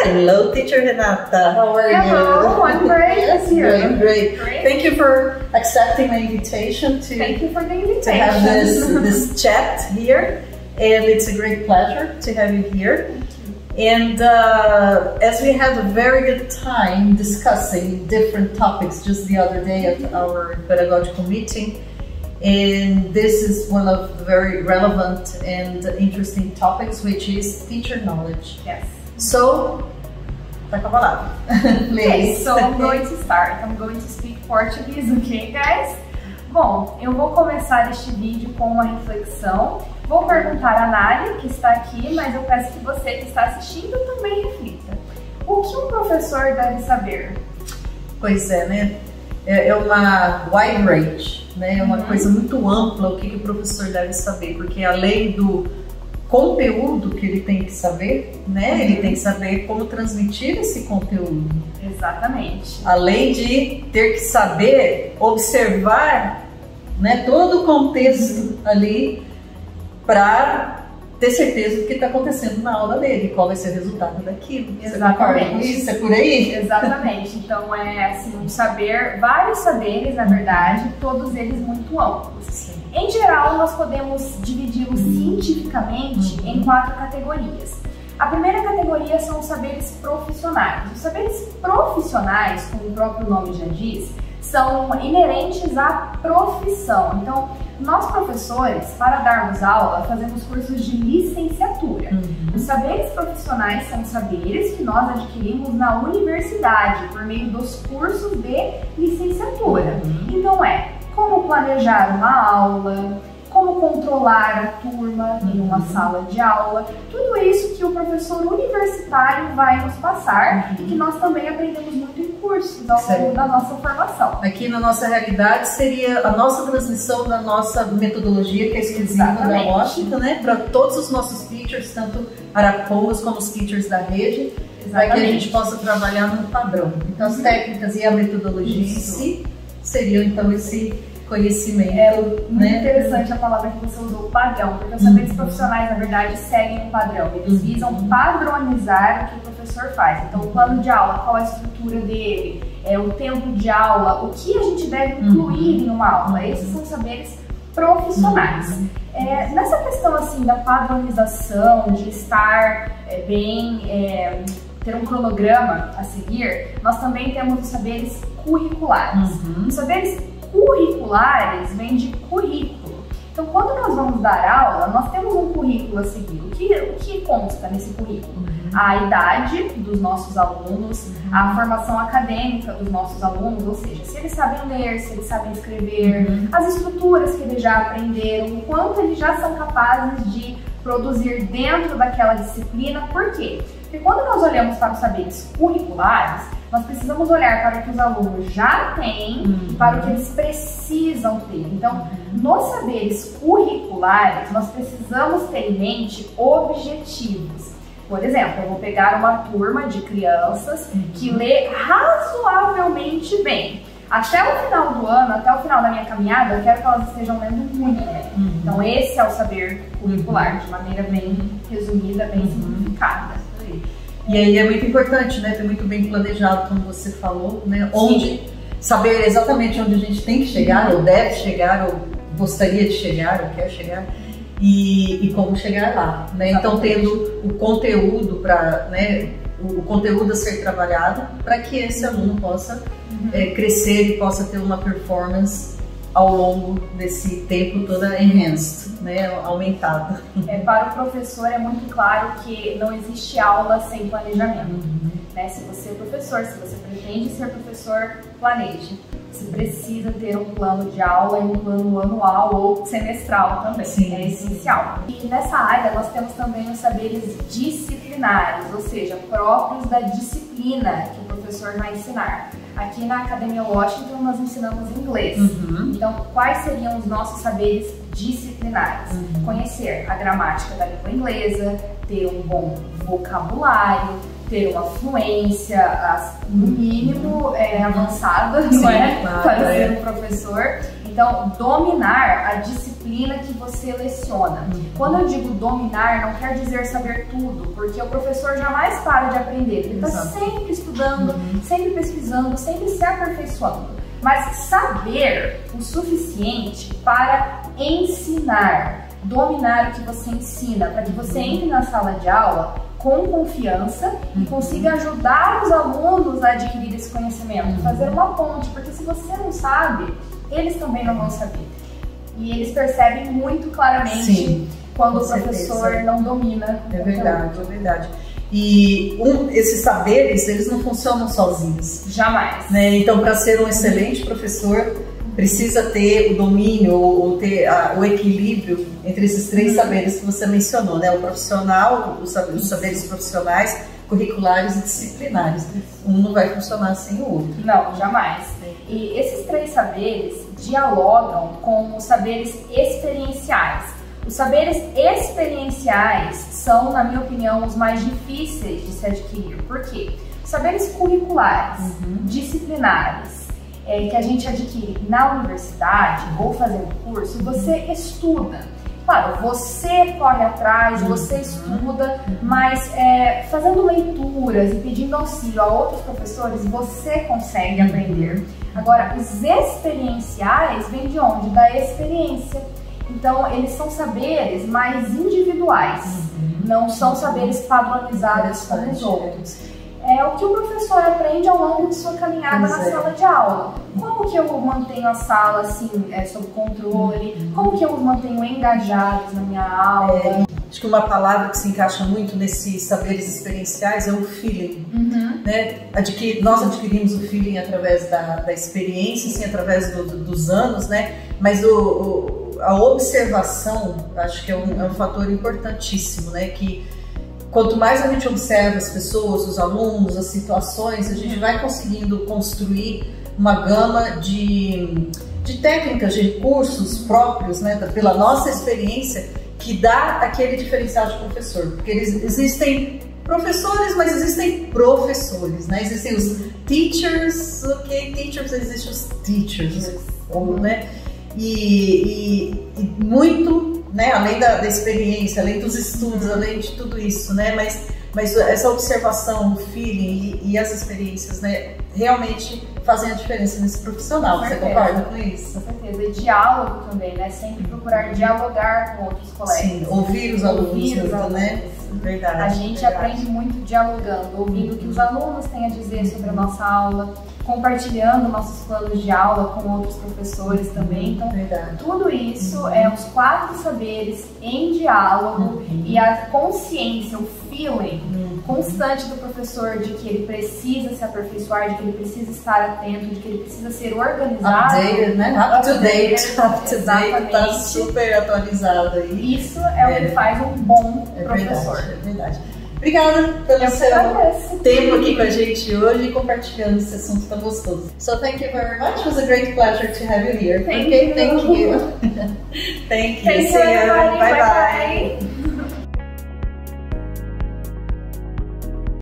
Hello, Teacher Renata. How are you? Hello, I'm great. Yes, great. Thank you for accepting my invitation to have this chat here, and it's a great pleasure to have you here. And as we had a very good time discussing different topics just the other day at our pedagogical meeting, and this is one of the very relevant and interesting topics, which is teacher knowledge. Yes. So, tá com a palavra. Okay, so I'm going to start. I'm going to speak Portuguese, okay, guys? Bom, eu vou começar este vídeo com uma reflexão. Vou perguntar a Nádia, que está aqui, mas eu peço que você que está assistindo também reflita. O que um professor deve saber? Pois é, né? É uma wide range, né? É uma coisa muito ampla o que o professor deve saber, porque além do conteúdo que ele tem que saber, né? Ele tem que saber como transmitir esse conteúdo. Exatamente. Além de ter que saber observar, né, todo o contexto ali para ter certeza do que está acontecendo na aula dele, qual vai ser o resultado daquilo. Exatamente. Isso é por aí? Exatamente. Então é assim, um saber, vários saberes, na verdade, todos eles muito amplos. Sim. Em geral, nós podemos dividi-los cientificamente em 4 categorias. A primeira categoria são os saberes profissionais. Os saberes profissionais, como o próprio nome já diz, são inerentes à profissão. Então, nós professores, para darmos aula, fazemos cursos de licenciatura. Os saberes profissionais são saberes que nós adquirimos na universidade, por meio dos cursos de licenciatura. Então como planejar uma aula, como controlar a turma em uma sala de aula, tudo isso que o professor universitário vai nos passar e que nós também aprendemos muito em cursos ao longo da nossa formação. Aqui na nossa realidade seria a nossa transmissão da nossa metodologia, que é exclusiva da Washington, né? Para todos os nossos teachers, tanto Arapongas como os teachers da rede, para que a gente possa trabalhar num padrão. Então as técnicas e a metodologia em si seriam então esse conhecimento. É muito interessante a palavra que você usou, padrão, porque os saberes profissionais, na verdade, seguem um padrão. Eles visam padronizar o que o professor faz. Então, o plano de aula, qual a estrutura dele, o tempo de aula, o que a gente deve incluir em uma aula. Esses são saberes profissionais. Nessa questão assim da padronização, de estar ter um cronograma a seguir, nós também temos os saberes curriculares. Os saberes curriculares vêm de currículo. Então, quando nós vamos dar aula, nós temos um currículo a seguir. O que consta nesse currículo? A idade dos nossos alunos, a formação acadêmica dos nossos alunos, ou seja, se eles sabem ler, se eles sabem escrever, as estruturas que eles já aprenderam, o quanto eles já são capazes de produzir dentro daquela disciplina. Por quê? Porque quando nós olhamos para os saberes curriculares, nós precisamos olhar para o que os alunos já têm, para o que eles precisam ter. Então, nos saberes curriculares, nós precisamos ter em mente objetivos. Por exemplo, eu vou pegar uma turma de crianças que lê razoavelmente bem. Até o final do ano, até o final da minha caminhada, eu quero que elas estejam lendo muito bem. Então, esse é o saber curricular, de maneira bem resumida, bem simplificada. E aí é muito importante, né, ter muito bem planejado, como você falou, né, saber exatamente onde a gente tem que chegar, ou deve chegar, ou gostaria de chegar, ou quer chegar, e como chegar lá, né? Então tendo o conteúdo para, né, o conteúdo a ser trabalhado para que esse aluno possa crescer e possa ter uma performance ao longo desse tempo toda enhanced, né, aumentada. Para o professor é muito claro que não existe aula sem planejamento. Né? Se você é professor, se você pretende ser professor, planeje. Você precisa ter um plano de aula e um plano anual ou semestral também. Sim. É essencial. E nessa área nós temos também os saberes disciplinares, ou seja, próprios da disciplina que o professor vai ensinar. Aqui na Academia Washington nós ensinamos inglês. Então, quais seriam os nossos saberes disciplinares? Conhecer a gramática da língua inglesa, ter um bom vocabulário, ter uma fluência, no mínimo, avançada, não é? Para ser um professor. Então, dominar a disciplina que você leciona. Quando eu digo dominar, não quer dizer saber tudo, porque o professor jamais para de aprender. Ele está sempre estudando, sempre pesquisando, sempre se aperfeiçoando. Mas saber o suficiente para ensinar, dominar o que você ensina, para que você entre na sala de aula com confiança e consiga ajudar os alunos a adquirir esse conhecimento, fazer uma ponte, porque se você não sabe, eles também não vão saber. E eles percebem muito claramente quando o professor não domina. É verdade, é verdade. E esses saberes, eles não funcionam sozinhos. Jamais. Né? Então, para ser um excelente professor, precisa ter o domínio ou ter o equilíbrio entre esses três saberes que você mencionou, né? O profissional, os saberes profissionais, curriculares e disciplinares. Um não vai funcionar sem o outro. Não, jamais. E esses três saberes dialogam com os saberes experienciais. Os saberes experienciais são, na minha opinião, os mais difíceis de se adquirir. Por quê? Os saberes curriculares, disciplinares, que a gente adquire na universidade ou fazendo curso, você estuda. Claro, você corre atrás, você estuda, mas fazendo leituras e pedindo auxílio a outros professores, você consegue aprender. Agora, os experienciais vêm de onde? Da experiência. Então, eles são saberes mais individuais, não são saberes padronizados como os outros. É o que o professor aprende ao longo de sua caminhada na sala de aula. Como que eu mantenho a sala assim, sob controle? Como que eu os mantenho engajados na minha aula? Acho que uma palavra que se encaixa muito nesses saberes experienciais é o feeling. Né? Nós adquirimos o feeling através da experiência, sim, através dos anos, né? Mas a observação, acho que é um fator importantíssimo, né? Que quanto mais a gente observa as pessoas, os alunos, as situações, a gente vai conseguindo construir uma gama de técnicas, de recursos próprios, né? Pela nossa experiência, que dá aquele diferencial de professor. Porque existem professores, mas existem professores, né? Existem os teachers, existem os teachers, né? E muito, né, além da experiência, além dos estudos, além de tudo isso, né, mas essa observação, o feeling e as experiências, né, realmente fazem a diferença nesse profissional. Você concorda com isso? Com certeza. E diálogo também, né, sempre procurar dialogar com outros colegas. Sim, ouvir os alunos, né? Verdade. A gente aprende muito dialogando, ouvindo o que os alunos têm a dizer sobre a nossa aula, compartilhando nossos planos de aula com outros professores também. Então, tudo isso é os 4 saberes em diálogo e a consciência, o feeling constante do professor de que ele precisa se aperfeiçoar, de que ele precisa estar atento, de que ele precisa ser organizado. Updated, né? Up to date, tá super atualizado aí. Isso é o que faz um bom professor. É verdade. Obrigada pelo seu tempo aqui com a gente hoje e compartilhando esse assunto tão gostoso. So thank you very much. It was a great pleasure to have you here. Thank you. Thank you. Thank you. See you. Bye bye.